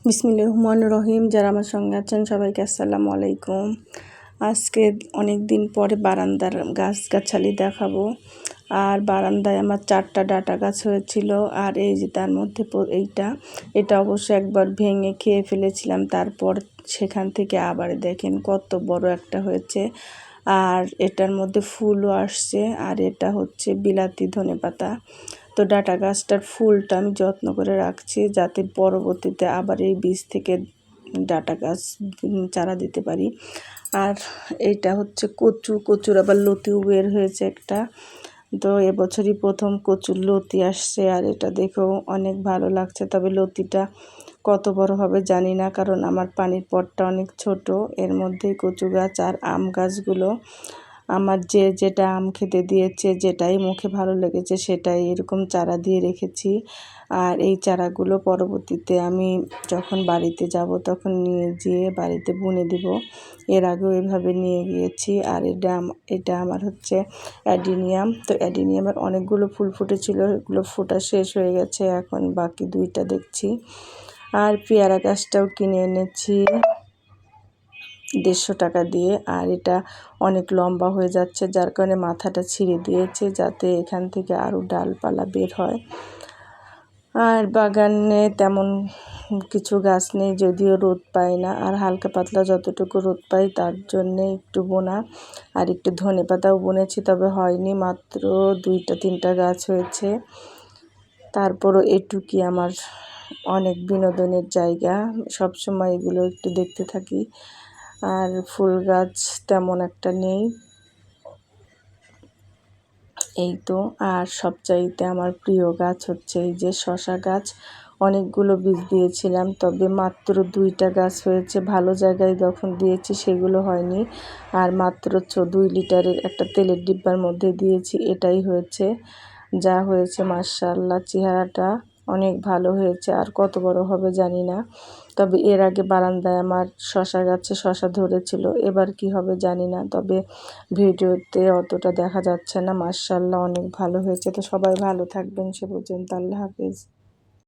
বিসমিল্লাহির রহমানির রহিম। যারা আমার সঙ্গে আছেন সবাইকে আসসালামু আলাইকুম। আজকে অনেক দিন পরে বারান্দার গাছগাছালি দেখাবো। আর বারান্দায় আমার 4টা ডাটা গাছ হয়েছিল। আর এই যে তার মধ্যে এটা অবশ্য একবার ভেঙে খেয়ে ফেলেছিলাম। তারপর সেখান থেকে আবার দেখেন কত বড় একটা হয়েছে। আর এটার মধ্যে ফুলও আসছে। আর এটা হচ্ছে বিলাতি ধনেপাতা। তো ডাটা গাছটার ফুলটা আমি যত্ন করে রাখছি, যাতে পরবর্তীতে আবার এই বীজ থেকে ডাটা গাছ চারা দিতে পারি। আর এইটা হচ্ছে কচুর আবার লতিও বের হয়েছে একটা। তো এবছরই প্রথম কচুর লতি আসছে। আর এটা দেখেও অনেক ভালো লাগছে, তবে লতিটা কত বড় হবে জানি না, কারণ আমার পানির পটটা অনেক ছোট। এর মধ্যেই কচু গাছ আর আম গাছগুলো আমার যেটা আম খেতে দিয়েছে, যেটাই মুখে ভালো লেগেছে সেটাই এরকম চারা দিয়ে রেখেছি। আর এই চারাগুলো পরবর্তীতে আমি যখন বাড়িতে যাব তখন নিয়ে যেয়ে বাড়িতে বুনে দিব। এর আগেও এভাবে নিয়ে গিয়েছি। আর এটা আমার হচ্ছে অ্যাডিনিয়াম। তো অ্যাডিনিয়ামের অনেকগুলো ফুল ফুটেছিল, এগুলো ফোটা শেষ হয়ে গেছে, এখন বাকি 2টা দেখছি। আর পেয়ারা গাছটাও কিনে এনেছি 150 টাকা দিয়ে। আর এটা অনেক লম্বা হয়ে যাচ্ছে, যার কারণে মাথাটা ছিঁড়ে দিয়েছে, যাতে এখান থেকে আরও ডালপালা বের হয়। আর বাগানে তেমন কিছু গাছ নেই, যদিও রোদ পায় না। আর হালকা পাতলা যতটুকু রোদ পাই তার জন্যে একটু বোনা। আর একটু ধনেপাতাও বুনেছি, তবে হয়নি, মাত্র 2-3টা গাছ হয়েছে। তারপরও এটুকুই আমার অনেক বিনোদনের জায়গা, সবসময় এগুলো একটু দেখতে থাকি। আর ফুল গাছ তেমন একটা নেই, এই তো। আর সবচাইতে আমার প্রিয় গাছ হচ্ছে এই যে শসা গাছ। অনেকগুলো বীজ দিয়েছিলাম, তবে মাত্র 2টা গাছ হয়েছে। ভালো জায়গায় যখন দিয়েছি সেগুলো হয়নি। আর মাত্র 2 লিটারের একটা তেলের ডিব্বার মধ্যে দিয়েছি, এটাই হয়েছে। যা হয়েছে মাশাআল্লাহ, চেহারাটা অনেক ভালো হয়েছে। আর কত বড় হবে জানি না, তবে এর আগে বারান্দায় আমার শসা গাছে শসা ধরেছিল, এবার কি হবে জানি না, তবে ভিডিওতে অতটা দেখা যাচ্ছে না। মাশাআল্লাহ অনেক ভালো হয়েছে। তো সবাই ভালো থাকবেন, সে পর্যন্ত আল্লাহ হাফেজ।